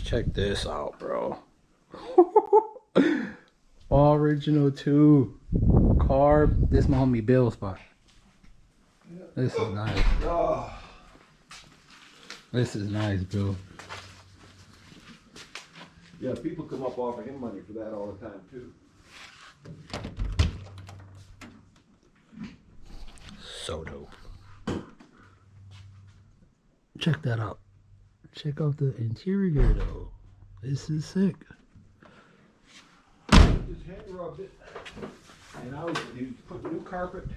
check this out, bro. All original too. Carb. This my homie Bill spot. This is nice. This is nice, Bill. Yeah, people come up offering him money for that all the time too. So dope. Check that out. Check out the interior though. This is sick. Just hand rubbed it, and I was put new carpet.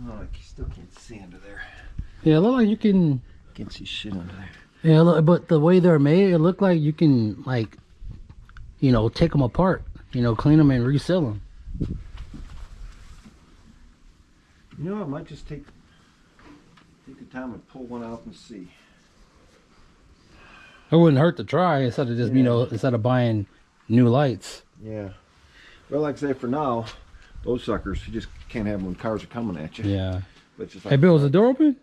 Oh, I still can't see under there. Yeah, it look like you can. Can't see shit under there. Yeah, look, but the way they're made, it look like you can like, you know, take them apart. You know, clean them and reseal them. You know, I might just take the time and pull one out and see. It wouldn't hurt to try instead of just, you know, instead of buying new lights. Yeah. Well, like I say, for now, those suckers, you just can't have them when cars are coming at you. Yeah. But just like, Hey, Bill, is the door open?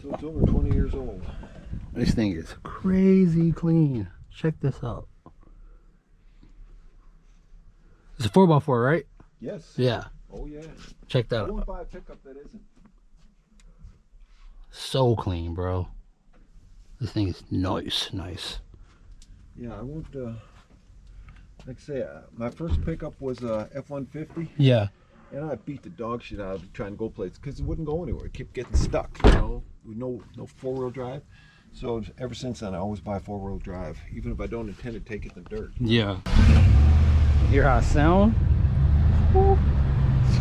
So it's over 20 years old. This thing is crazy clean. Check this out. It's a 4x4, right? Yes. Yeah. Oh, yeah. Check that I out. won't buy a pickup that isn't. So clean, bro. This thing is nice. Yeah, I won't, like I say, my first pickup was a F-150. Yeah. And I beat the dog shit out of it trying to go places because it wouldn't go anywhere. It kept getting stuck, you know, with no four-wheel drive. So ever since then, I always buy four-wheel drive, even if I don't intend to take it in the dirt. Yeah. Hear how it sound? Woo.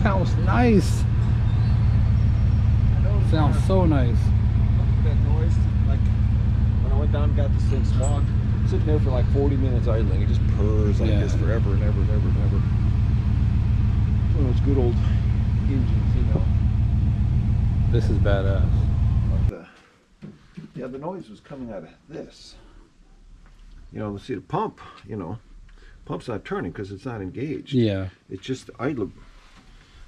Sounds nice. Sounds so nice. That noise, like when I went down and got this thing swagged, sitting there for like 40 minutes idling, it just purrs like this forever and ever and ever and ever. One of those good old engines, you know. This is badass. But yeah, the noise was coming out of this. You know, see the pump, you know, pump's not turning because it's not engaged. Yeah. It's just idling.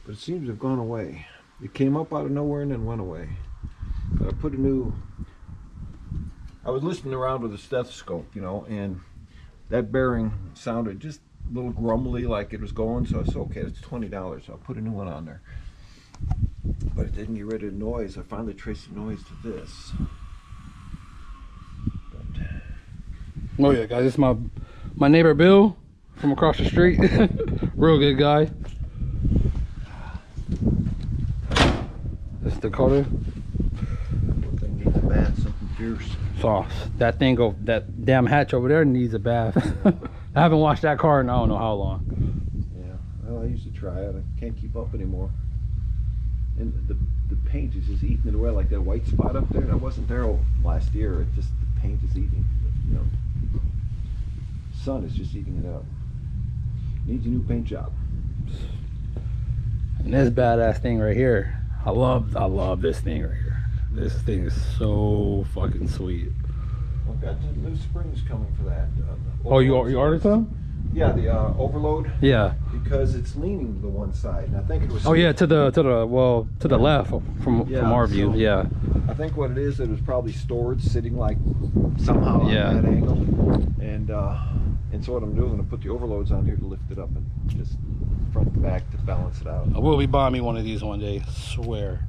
But it seems to have gone away. It came up out of nowhere and then went away. But I put a new, I was listening around with a stethoscope, you know, and that bearing sounded just a little grumbly like it was going, so I said, okay, it's $20, so I'll put a new one on there. But it didn't get rid of the noise. I finally traced the noise to this. But, Oh yeah, guys, this is my neighbor Bill from across the street. Real good guy. This Dakota. thing needs a bath, something fierce. Sauce. That thing that damn hatch over there needs a bath. I haven't washed that car in I don't know how long. Yeah, well, I used to try it. I can't keep up anymore. And the paint is just eating it away, like that white spot up there. That wasn't there last year. It just, the paint is eating, you know. Sun is just eating it up. Needs a new paint job. And this badass thing right here. I love this thing right here. This thing is so fucking sweet. I've got the new springs coming for that. Oh, you ordered some? Yeah, the overload. Yeah. Because it's leaning to the one side, and I think it was. Oh yeah, to the left from our view. So yeah. I think what it is, it was probably stored, sitting like somehow on that angle, and so what I'm doing, I'm gonna put the overloads on here to lift it up and just front and back to balance it out. I will be buying me one of these one day. Swear.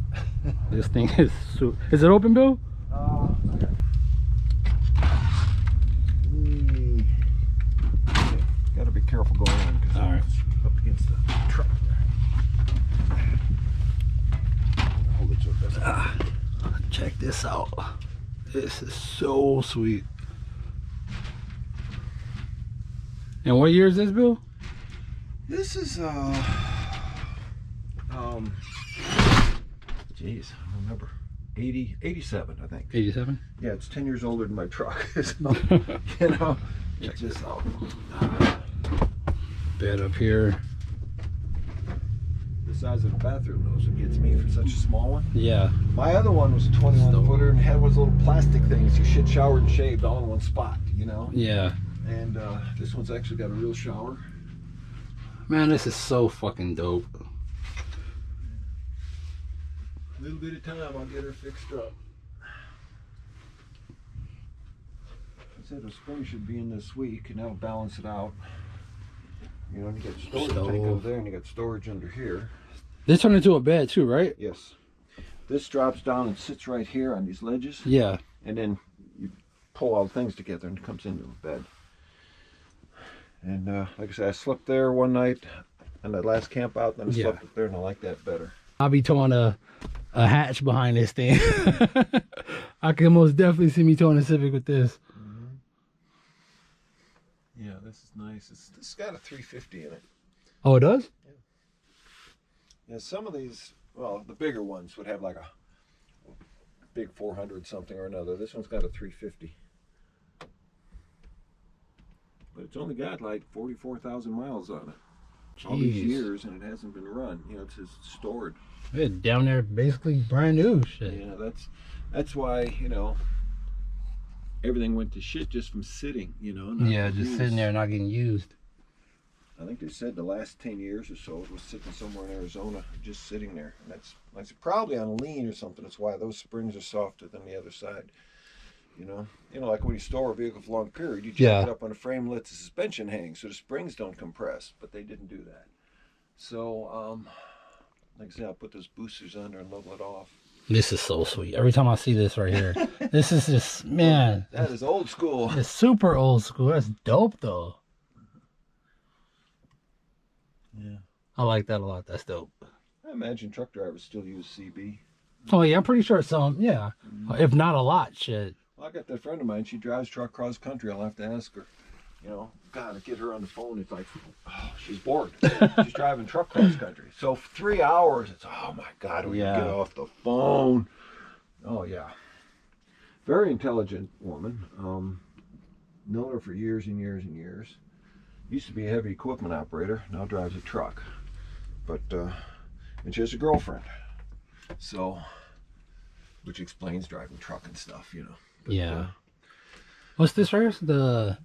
This thing is Is it open, Bill? Okay. Got to be careful going in because it's up against the truck there. Hold it so it doesn't. Check this out. This is so sweet. And what year is this, Bill? This is geez, I don't remember. 87, I think. 87? Yeah, it's 10 years older than my truck. So, you know, it's just bed up here. the size of the bathroom knows what gets me for such a small one. Yeah. My other one was a 21 footer and had one of those little plastic things you shit, showered, and shaved all in one spot, you know? Yeah. And this one's actually got a real shower. Man, this is so fucking dope. A little bit of time, I'll get her fixed up. I said the spring should be in this week, and that'll balance it out. You know, and you got storage tank Stove. over there, and you got storage under here. This turned into a bed too, right? Yes. This drops down and sits right here on these ledges, Yeah. and then you pull all the things together and it comes into a bed. And like I said, I slept there one night on that last camp out, and then I Yeah. slept up there, and I like that better. I'll be towing a hatch behind this thing. I can most definitely see me towing a Civic with this. Yeah, this is nice. This has got a 350 in it. Oh, it does? Yeah, some of these, well, the bigger ones would have like a big 400 something or another. This one's got a 350. But it's only got like 44,000 miles on it. All these Jeez. years, and it hasn't been run. You know, it's just stored. Yeah, down there basically brand new shit. Yeah, that's why, you know, everything went to shit just from sitting, you know. not Yeah, being just used. sitting there not getting used. I think they said the last 10 years or so it was sitting somewhere in Arizona, just sitting there. And that's probably on lean or something. That's why those springs are softer than the other side. You know, like when you store a vehicle for a long period, you jack Yeah. it up on a frame, let the suspension hang, so the springs don't compress. But they didn't do that. So, like I said, I'll put those boosters under and level it off. This is so sweet. Every time I see this right here, this is just, man, That is old school. it's super old school. That's dope though. Yeah. I like that a lot. That's dope. I imagine truck drivers still use CB. Oh yeah, I'm pretty sure some, yeah. If not a lot, shit. Well, I got that friend of mine. She drives truck cross country. I'll have to ask her. You know, God, to get her on the phone, it's like, oh, she's bored. She's driving truck cross country. So for 3 hours, it's, oh my God, we Yeah. get off the phone. Oh, yeah. Very intelligent woman. Known her for years and years and years. Used to be a heavy equipment operator. Now drives a truck. But, and she has a girlfriend. So, which explains driving truck and stuff, you know. But, Yeah. What's this right here?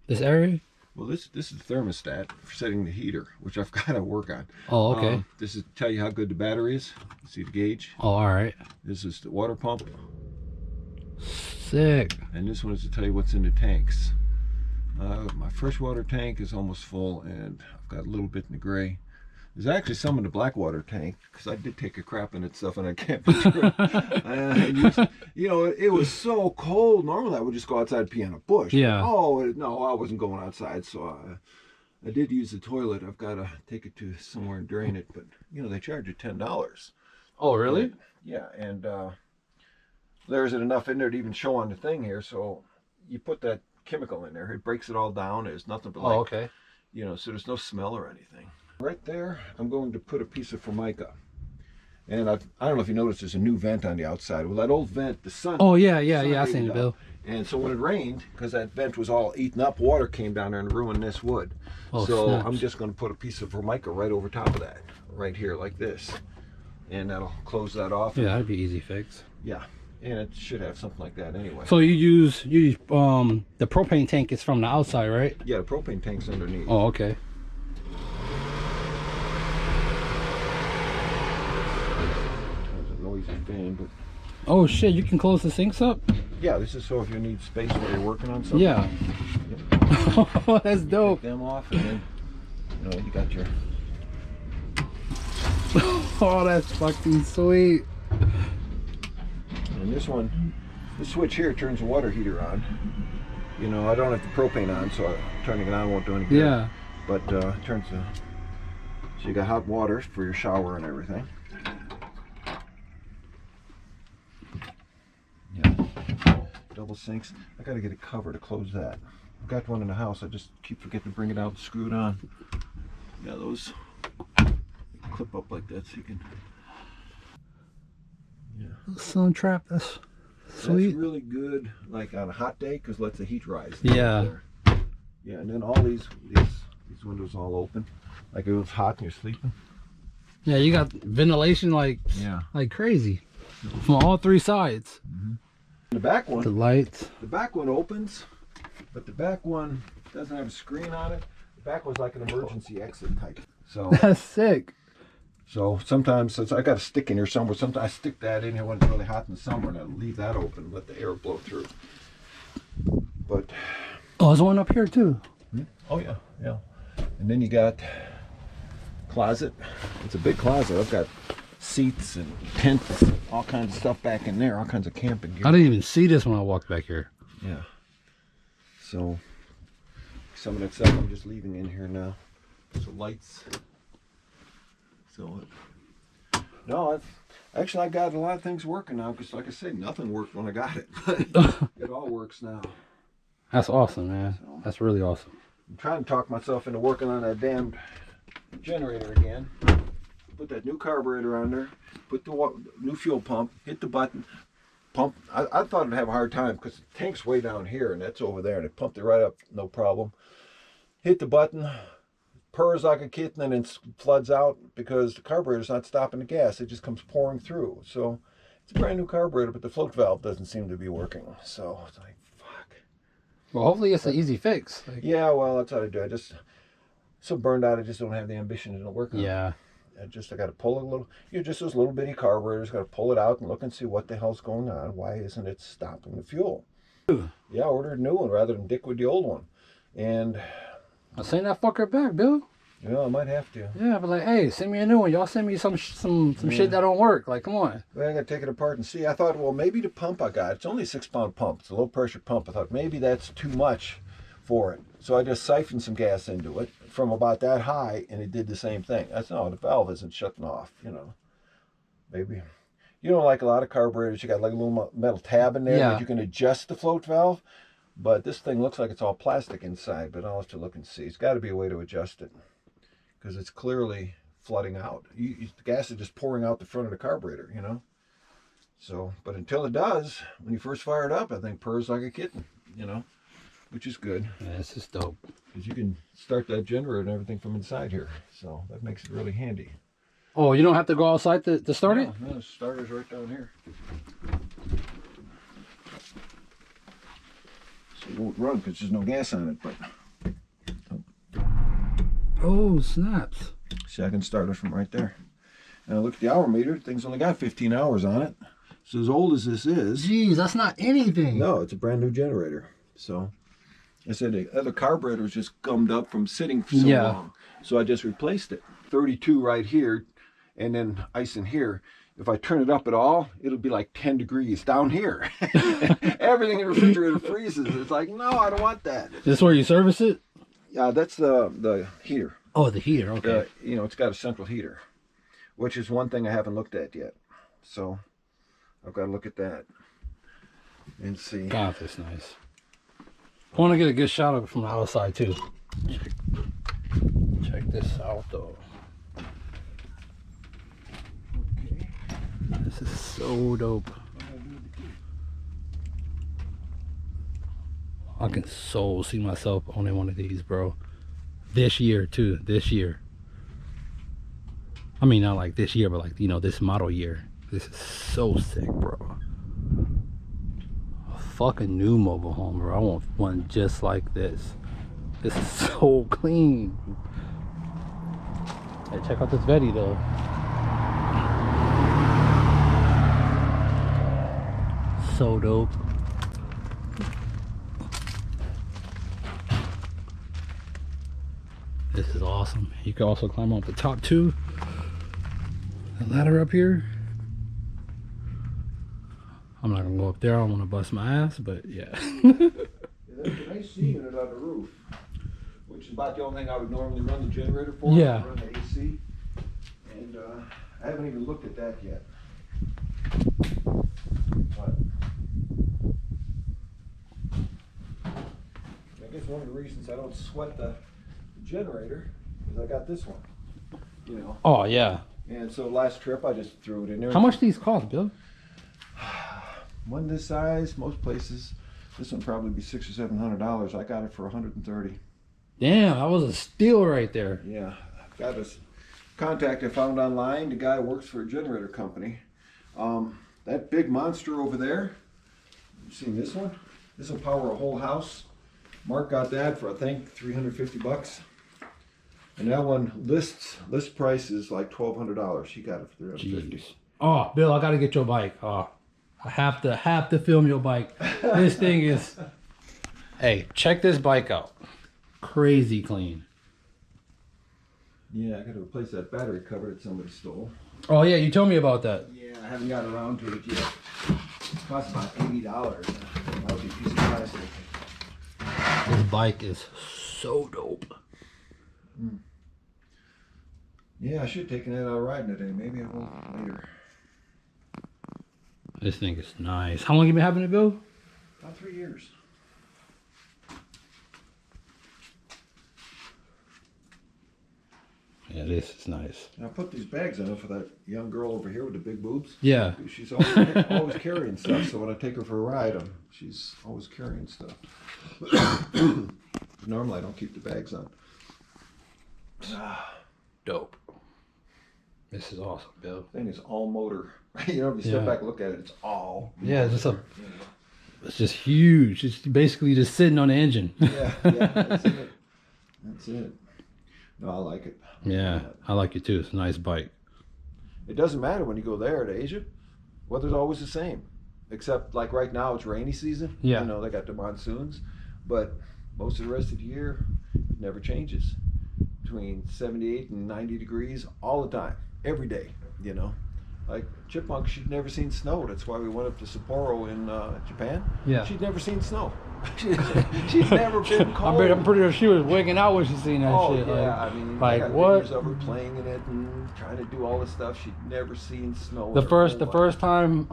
This area? Well, this is the thermostat for setting the heater, which I've got to work on. Oh, okay. This is to tell you how good the battery is. See the gauge? Oh, all right. This is the water pump, Sick. and this one is to tell you what's in the tanks. My freshwater tank is almost full, and I've got a little bit in the gray. There's actually some in the blackwater tank, because I did take a crap in it stuff, and I can't picture it. You know, it was so cold. Normally, I would just go outside and pee on a bush. Yeah. Oh, no, I wasn't going outside, so I did use the toilet. I've got to take it to somewhere and drain it, but, you know, they charge you $10. Oh, really? Yeah, and there isn't enough in there to even show on the thing here, so you put that chemical in there. It breaks it all down. There's nothing but like, Oh, okay. you know, so there's no smell or anything. Right there, I'm going to put a piece of Formica. And I don't know if you noticed, there's a new vent on the outside. Well, that old vent, the sun. Oh, yeah, sun I ate seen it it, up. Bill. And so when it rained, because that vent was all eaten up, water came down there and ruined this wood. Oh, so snaps. I'm just going to put a piece of Formica right over top of that, right here, like this. And that'll close that off. Yeah, that'd be easy fix. Yeah. And it should have something like that anyway. So you use the propane tank is from the outside, right? Yeah, the propane tank's underneath. Oh, okay. There's a noisy fan, but Oh shit, you can close the sinks up? yeah, this is so if you need space while you're working on something. Yeah. Oh, that's Take dope. them off, and then you got your. Oh, that's fucking sweet. And this one, this switch here turns the water heater on. You know, I don't have the propane on, so turning it on won't do any good. Yeah. But it turns the. So you got hot water for your shower and everything. Yeah. Double sinks. I gotta get a cover to close that. I've got one in the house. I just keep forgetting to bring it out and screw it on. Yeah, those clip up like that so you can. Yeah. Sun trap, that's sweet. That's really good, like on a hot day, because lets the heat rise. Yeah. Yeah, and then all these windows all open, like it was hot and you're sleeping. Yeah, you got ventilation like crazy from all three sides. The back The one, lights. the back one opens, but the back one doesn't have a screen on it. The back one's like an emergency exit type. So, That's sick. sometimes since I got a stick in here somewhere, sometimes I stick that in here when it's really hot in the summer, and I leave that open and let the air blow through. Oh, there's one up here too. Oh yeah, yeah. And then you got closet. It's a big closet. I've got seats and tents, all kinds of stuff back in there, all kinds of camping gear. I didn't even see this when I walked back here. Yeah. So some of that stuff I'm just leaving in here now. So lights. So no, I got a lot of things working now because, like I said, nothing worked when I got it. It all works now. That's awesome, man. So, That's really awesome. I'm trying to talk myself into working on that damned generator again. Put that new carburetor on there. Put the new fuel pump. Hit the button. Pump. I thought I'd have a hard time because the tank's way down here and that's over there, and it pumped it right up, no problem. Hit the button. Purrs like a kitten and then floods out because the carburetor's not stopping the gas. It just comes pouring through. So it's a brand new carburetor, but the float valve doesn't seem to be working. So it's like, fuck. Well, hopefully it's an easy fix. Like, Yeah, well, that's how I do. I just so burned out. I just don't have the ambition to work on it. yeah. I got to pull a little. Just those little bitty carburetors. Got to pull it out and look and see what the hell's going on. Why isn't it stopping the fuel? Yeah, I ordered a new one rather than dick with the old one. And I'll send that fucker back, Bill. yeah, I might have to. Yeah, but like, hey, send me a new one. Y'all send me some shit that don't work. Like, come on. Well, I got to take it apart and see. I thought, well, maybe the pump I got, it's only a 6-pound pump. It's a low pressure pump. I thought maybe that's too much for it. So I just siphoned some gas into it from about that high, and it did the same thing. I said, no, the valve isn't shutting off, Maybe. Like a lot of carburetors, you got like a little metal tab in there that you can adjust the float valve. But this thing looks like it's all plastic inside, but I'll have to look and see. It's got to be a way to adjust it because it's clearly flooding out. The gas is just pouring out the front of the carburetor, So, but until it does, when you first fire it up, I think purrs like a kitten, which is good. Yeah, this is dope. Because you can start that generator and everything from inside here. So that makes it really handy. Oh, you don't have to go outside to start it? No, the starter's right down here. So it won't run because there's no gas on it, but Oh, snaps. see, I can start it from right there. And I look at the hour meter, thing's only got 15 hours on it. So as old as this is, Jeez, that's not anything. no, it's a brand new generator. So I said the other carburetor was just gummed up from sitting for so long. So I just replaced it. 32 right here, and then ice in here. If I turn it up at all, it'll be like 10 degrees down here. Everything in the refrigerator freezes. It's like, no, I don't want that. This is where you service it? Yeah, that's the heater. Oh, the heater. Okay. It's got a central heater, which is one thing I haven't looked at yet. So I've got to look at that and see. God, that's nice. I want to get a good shot of it from the outside too. Check this out though. Okay. This is so dope. I can so see myself owning one of these, bro. This year too. This year. I mean, not like this year, but like, this model year. This is so sick, bro. A fucking new mobile home, bro. I want one just like this. This is so clean. Hey, check out this Vetti though. So dope. This is awesome. You can also climb up the top too. The ladder up here. I'm not gonna go up there. I don't want to bust my ass, but yeah. There's a nice C unit on the roof, which is about the only thing I would normally run the generator for. Yeah. Run the AC, and I haven't even looked at that yet. But I guess one of the reasons I don't sweat the generator is I got this one. Oh yeah. And so last trip I just threw it in there. How much these cost, Bill? One this size, most places, this one probably be $600 or $700. I got it for $130. Damn, that was a steal right there. Yeah, I've got this contact I found online. The guy works for a generator company. That big monster over there, you seen this one? This will power a whole house. Mark got that for I think $350. And that one list price is like $1,200. He got it for $350. Jeez. Oh, Bill, I gotta get your bike. Oh, I have to film your bike. This thing is Hey, check this bike out. Crazy clean. Yeah, I got to replace that battery cover that somebody stole. Oh yeah, you told me about that. Yeah, I haven't got around to it yet. It costs about $80. That'll be a piece of plastic. This bike is so dope. Yeah, I should have taken that out riding today. Maybe I will later. This thing is nice. How long you been having it, Bill? About 3 years. Yeah, this is nice. And I put these bags on it for that young girl over here with the big boobs. Yeah. She's always carrying stuff. So when I take her for a ride, she's always carrying stuff. Normally, I don't keep the bags on. Dope. This is awesome, Bill. Thing is all motor. You know, if you step back and look at it, it's all. Yeah, it's just it's just huge. It's basically just sitting on the engine. Yeah, that's it. That's it. No, I like it. Yeah, I like it too. It's a nice bike. It doesn't matter when you go there to Asia. Weather's always the same. Except like right now it's rainy season. Yeah. You know, they got the monsoons. But most of the rest of the year, it never changes. Between 78 and 90 degrees all the time. Every day, you know. Like Chipmunk, she'd never seen snow. That's why we went up to Sapporo in Japan. Yeah. She'd never seen snow. She'd never been cold. I'm pretty sure she was wigging out when she seen that Oh shit. yeah, I mean, like I got what? videos of her playing in it and trying to do all this stuff. She'd never seen snow. The in her whole first time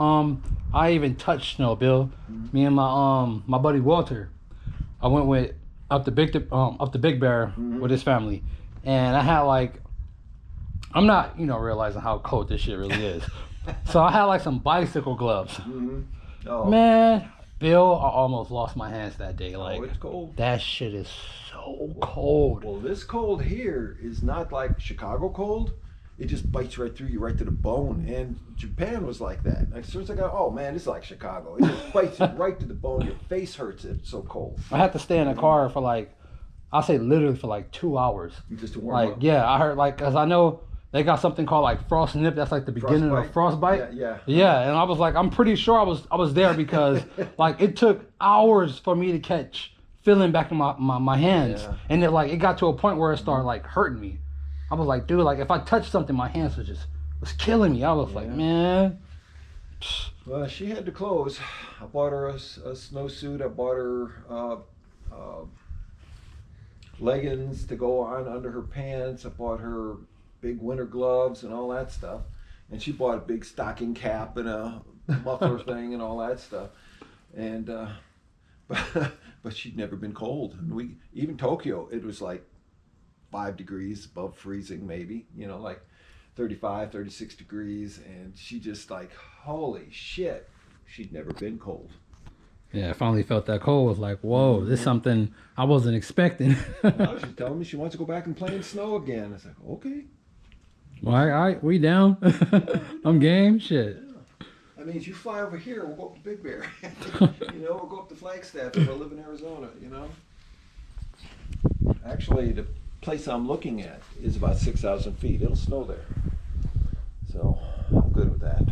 I even touched snow, Bill. Me and my buddy Walter, I went with up the Big Bear with his family, and I had like, I'm not realizing how cold this shit really is, so I had like some bicycle gloves. Oh. Man, Bill, I almost lost my hands that day. Like, it's cold. that shit is so cold. Well, this cold here is not like Chicago cold. It just bites right through you, right to the bone. And Japan was like that. Like, as soon as I got, oh man, it's like Chicago. It just bites you right to the bone. Your face hurts. It's so cold. I had to stay in the car for like, I'll say literally for like 2 hours. Just to warm Like, up. yeah, I heard like, cause I know they got something called like frost nip. That's like the beginning of frostbite. Yeah. Yeah, and I was like, I'm pretty sure I was there because like it took hours for me to catch feeling back in my hands, Yeah. and it got to a point where it started like hurting me. I was like, dude, like if I touched something, my hands was killing me. I was like, man. Well, she had the clothes. I bought her a snowsuit. I bought her leggings to go on under her pants. I bought her big winter gloves and all that stuff. And she bought a big stocking cap and a muffler thing and all that stuff. And but she'd never been cold. And even Tokyo, it was like 5 degrees above freezing, maybe, like 35, 36 degrees. And she just like, holy shit, she'd never been cold. Yeah, I finally felt that cold. I was like, whoa, this is something I wasn't expecting. Now she's telling me she wants to go back and play in snow again. I was like, okay. Well, all right, we down. I'm game. Shit. That means you fly over here, we'll go up to Big Bear. We'll go up to Flagstaff if I live in Arizona, Actually, the place I'm looking at is about 6,000 feet. It'll snow there. So, I'm good with that.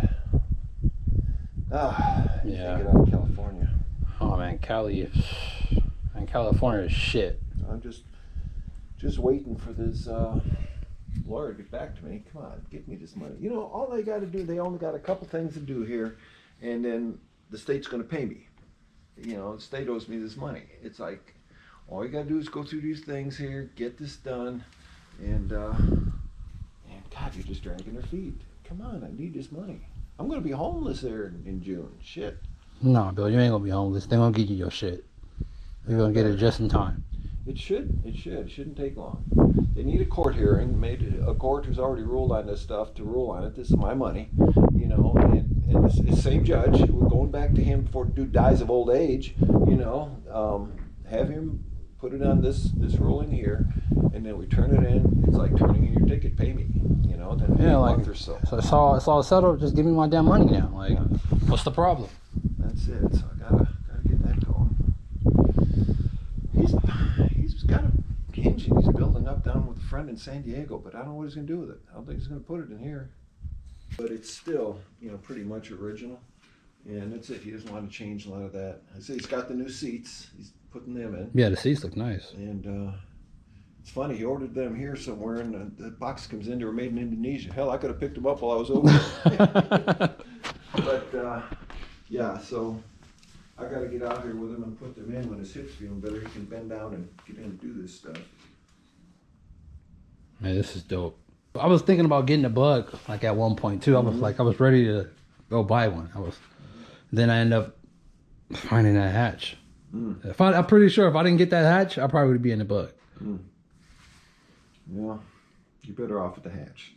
Yeah. Get out of California. Oh man, California is shit. I'm just waiting for this lawyer to get back to me. Come on, give me this money. All they got to do, they only got a couple things to do here, and then the state's going to pay me. The state owes me this money. It's like, all you got to do is go through these things here, get this done, and God, you're just dragging their feet. Come on, I need this money. I'm going to be homeless there in June. Shit. No, Bill, you ain't gonna be homeless. They're gonna get you your shit. You're gonna get it just in time. It should. It shouldn't take long. They need a court hearing. Made a court who's already ruled on this stuff to rule on it. This is my money, and it's the same judge. We're going back to him before the dude dies of old age. Have him put it on this ruling here, and then we turn it in. It's like turning in your ticket. Pay me. Then a month or so. So it's all settled. Just give me my damn money now. Like, what's the problem? That's it. So I gotta get that going. He's got a engine he's building up down with a friend in San Diego, but I don't know what he's gonna do with it. I don't think he's gonna put it in here. But it's still, pretty much original. And that's it. He doesn't want to change a lot of that. I say he's got the new seats. He's putting them in. Yeah, the seats look nice. And it's funny, he ordered them here somewhere, and the box comes in. They were made in Indonesia. Hell, I could have picked them up while I was over there. But yeah, so I got to get out here with him and put them in. When his hips feeling better, he can bend down and get in and do this stuff. Man, this is dope. I was thinking about getting a Bug like at one point too. I was like, I was ready to go buy one. Then I ended up finding that hatch. I'm pretty sure if I didn't get that hatch, I probably would be in the Bug. Yeah, you're better off with the hatch.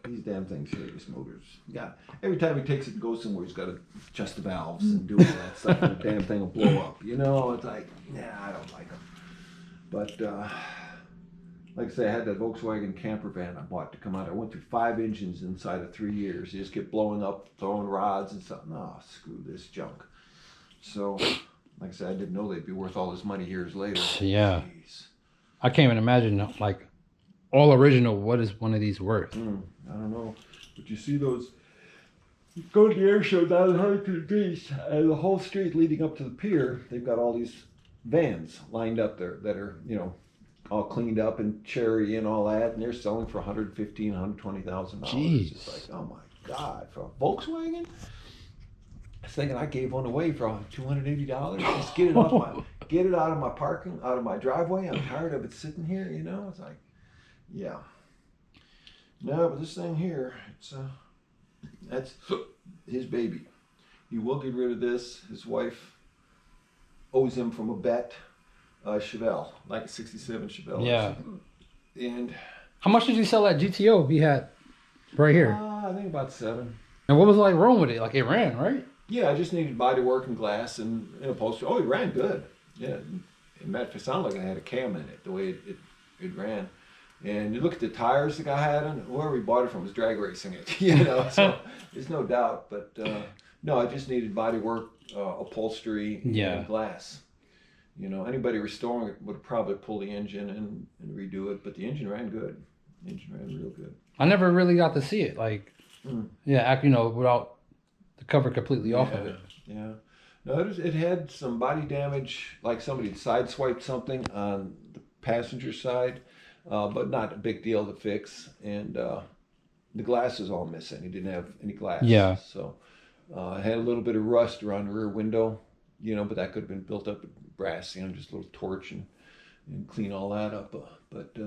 These damn things here, these motors. Yeah, every time he takes it and goes somewhere, he's got to adjust the valves and do all that stuff, and the damn thing will blow up. You know, it's like, nah, I don't like them. But like I say, I had that Volkswagen camper van I bought to come out. I went through 5 engines inside of 3 years. You just kept blowing up, throwing rods and stuff. No, screw this junk. So, like I said, I didn't know they'd be worth all this money years later. Yeah. Jeez. I can't even imagine, like, all original, what is one of these worth? I don't know. But you see those, you go to the air show down in Huntington Beach, and the whole street leading up to the pier, they've got all these vans lined up there that are, you know, all cleaned up and cherry and all that, and they're selling for $115,000, $120,000. Jeez. It's like, oh my God, for a Volkswagen? I was thinking I gave one away for $280. Just get it get it out of my parking, out of my driveway. I'm tired of it sitting here, you know. It's like, yeah. No, but this thing here, that's his baby. He will get rid of this. His wife owes him from a bet. Chevelle, like a 67 Chevelle. Yeah. And How much did you sell that GTO he had right here? I think about 7. And what was like wrong with it? Like it ran, right? Yeah, I just needed body work and glass and upholstery. Oh, it ran good. Yeah, it sounded like I had a cam in it, the way it ran. And you look at the tires the guy had on, whoever he bought it from was drag racing it, you know, so there's no doubt. But no, I just needed body work, upholstery, and glass. You know, anybody restoring it would probably pull the engine and redo it, but the engine ran good. The engine ran real good. I never really got to see it, like, you know, without the cover completely off of it. Yeah. No, it had some body damage, like somebody sideswiped something on the passenger side, but not a big deal to fix. And the glass is all missing. He didn't have any glass. Yeah. So it had a little bit of rust around the rear window, you know, but that could have been built up with brass, you know, just a little torch and clean all that up. But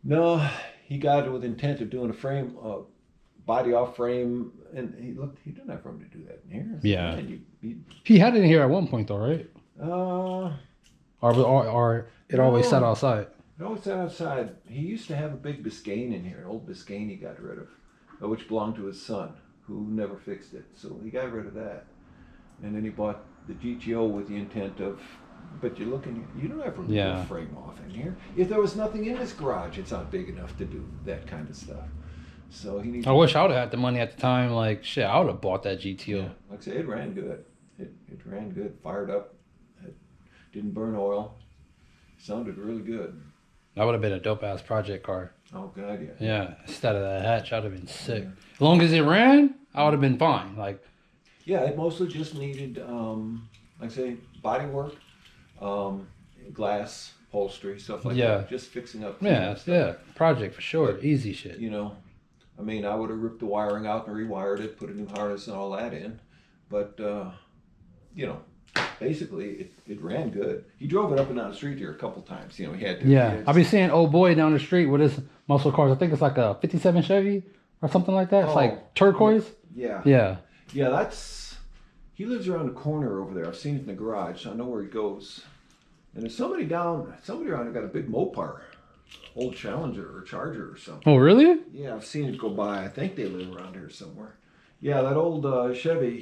no, he got it with intent of doing a frame, body off frame, and he didn't have room to do that in here. Yeah. So He had it in here at one point though, right? Or Or it always sat outside. It always sat outside. He used to have a big Biscayne in here, an old Biscayne he got rid of, which belonged to his son, who never fixed it. So he got rid of that. And then he bought the GTO with the intent of, but you're looking, you don't have room to do a frame off in here. If there was nothing in this garage, it's not big enough to do that kind of stuff. So he needs. I wish I would have had the money at the time. Like, shit, I would have bought that GTO. Yeah, like I say, it ran good. It ran good, fired up, it didn't burn oil, sounded really good. That would have been a dope ass project car. Oh God, yeah. Yeah, instead of that hatch, I'd have been sick. Yeah. As long as it ran, I would have been fine. Like, yeah, it mostly just needed, like I say, body work, glass, upholstery, stuff like that. Just fixing up. Project for sure. But, easy shit. You know, I mean, I would have ripped the wiring out and rewired it, put a new harness and all that in, but you know, basically it ran good. He drove it up and down the street here a couple times. You know, he had to. Yeah, I've been seeing old boy down the street with his muscle cars. I think it's like a '57 Chevy or something like that. It's like turquoise. Yeah. Yeah. Yeah, that's. He lives around the corner over there. I've seen it in the garage, so I know where he goes. And there's somebody around there got a big Mopar, old Challenger or Charger or something. Oh, really? Yeah, I've seen it go by. I think they live around here somewhere. Yeah, that old Chevy,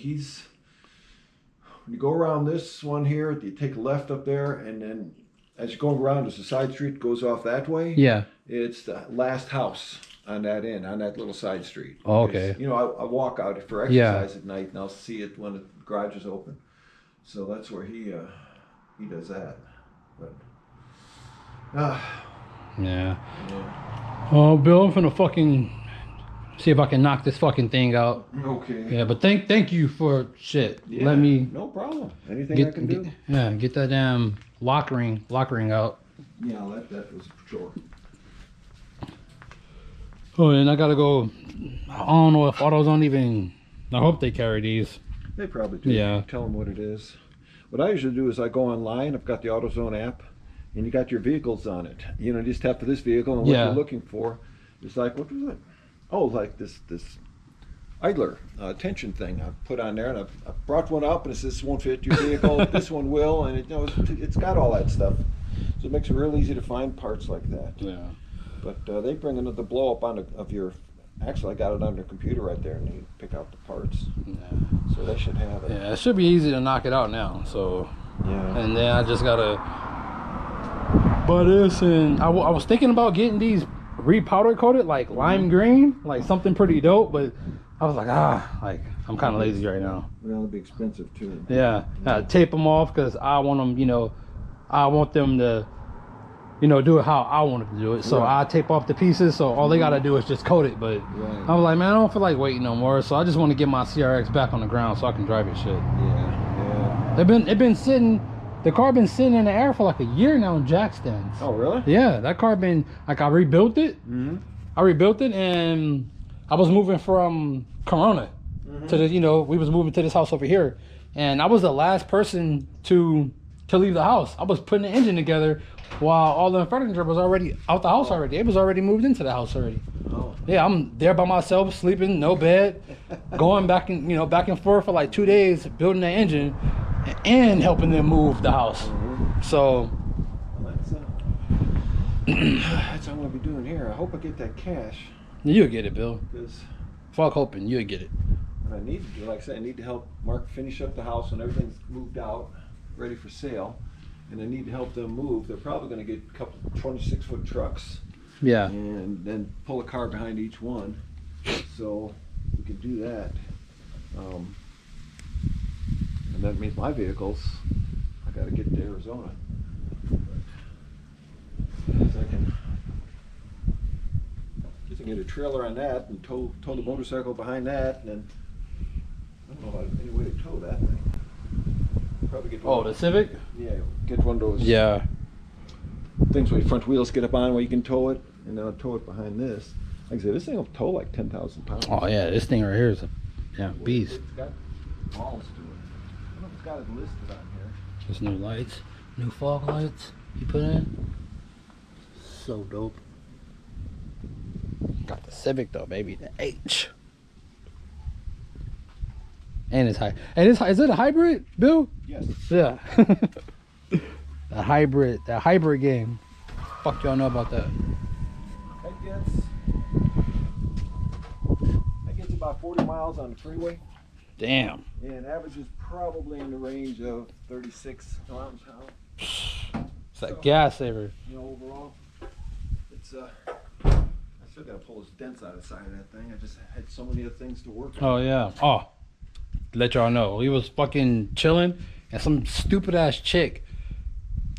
when you go around this one here, you take a left up there, and then as you're going around, there's a side street that goes off that way. Yeah. It's the last house on that end, on that little side street. Oh, okay. You know, I walk out for exercise at night, and I'll see it when the garage is open. So that's where he does that. But yeah. Oh, Bill, I'm finna fucking see if I can knock this fucking thing out. Okay. Yeah, but thank you for shit. Yeah, Let me no problem. Anything I can do? get that damn lock ring out. Yeah, that was a chore. Oh, and I gotta go. I don't know if AutoZone even. I hope they carry these. They probably do. Yeah. Tell them what it is. What I usually do is I go online. I've got the AutoZone app, and you got your vehicles on it. You know, just tap for this vehicle and what Yeah. you're looking for. It's like, what was it? Oh, like this idler tension thing I put on there, and I brought one up, and it says this won't fit your vehicle. This one will, and it, you know, it's got all that stuff. So it makes it real easy to find parts like that. Yeah. But they bring another blow up on of your. Actually, I got it on their computer right there, and you pick out the parts. Yeah. So they should have it. Yeah, it should be easy to knock it out now. So, Yeah. and then I just gotta buy this, and I was thinking about getting these repowder coated, like lime green, like something pretty dope. But I was like, like I'm kind of lazy right now. Well, it'll be expensive too. Yeah, tape them off because I want them, I want them to, do it how I want them to do it. So Right. I tape off the pieces. So all they gotta do is just coat it. But Right. I was like, man, I don't feel like waiting no more. So I just want to get my CRX back on the ground so I can drive it shit. Yeah. It been sitting. The car been sitting in the air for like a year now in jack stands. Oh, really? Yeah, that car been like I rebuilt it. Mm-hmm. I rebuilt it, and I was moving from Corona to the, we was moving to this house over here, and I was the last person to leave the house. I was putting the engine together while all the furniture was already out the house already. It was already moved into the house already. Oh. Yeah, I'm there by myself, sleeping, no bed, going back and back and forth for like 2 days, building the engine, and helping them move the house. So Well, that's what I'm gonna be doing here. I hope I get that cash you'll get it, Bill. because Fuck hoping you'll get it. what I need to do, like I said, I need to help Mark finish up the house when everything's moved out, ready for sale, and I need to help them move. They're probably gonna get a couple 26-foot trucks Yeah. and then pull a car behind each one, so we can do that. And that means my vehicles, I gotta get to Arizona. So I can get a trailer on that and tow the motorcycle behind that, and then I don't know any way to tow that thing. Probably get one. Oh, the Civic? Yeah, get one of those Yeah. things where your front wheels get up on where you can tow it, and then I'll tow it behind this. Like I said, this thing will tow like 10,000 pounds. Oh yeah, this thing right here is a beast. It's got balls to it. I don't know if it's got it listed on here. There's new lights, new fog lights you put in. So dope. Got the Civic though, baby, the H. And it's high. And is it a hybrid, Bill? Yes. Yeah. That hybrid game. Fuck y'all know about that. That gets about 40 miles on the freeway, Damn. and averages probably in the range of 36 miles an hour. It's that gas saver. Overall, it's I still gotta pull those dents out of the side of that thing. I just had so many other things to work on. Oh yeah. Oh, let y'all know, we was fucking chilling, and some stupid ass chick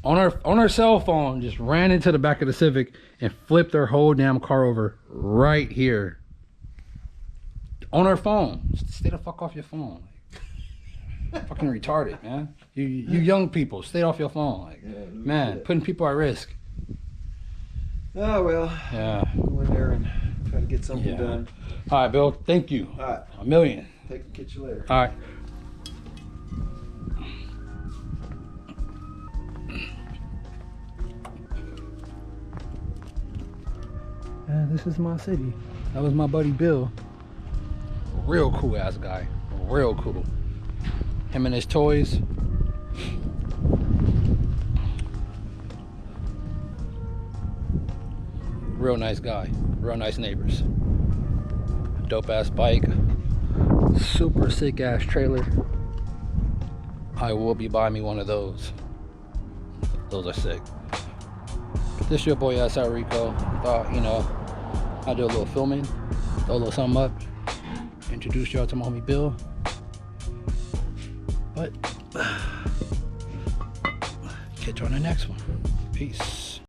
on her cell phone just ran into the back of the Civic and flipped her whole damn car over right here. On her phone. Stay the fuck off your phone. Like, fucking retarded, man. You young people, stay off your phone. Like, Yeah, you man, did. putting people at risk. Oh well. Yeah. Go in there and try to get something Yeah. done. All right, Bill. Thank you. All right. A million. Catch you later. All right. This is my city. That was my buddy Bill. Real cool ass guy. Real cool. Him and his toys. Real nice guy. Real nice neighbors. Dope ass bike. Super sick ass trailer. I will be buying me one of those. Those are sick. This your boy SR Rico. Thought, I'll do a little filming, throw a little something up, introduce y'all to my homie Bill. But catch you on the next one. Peace.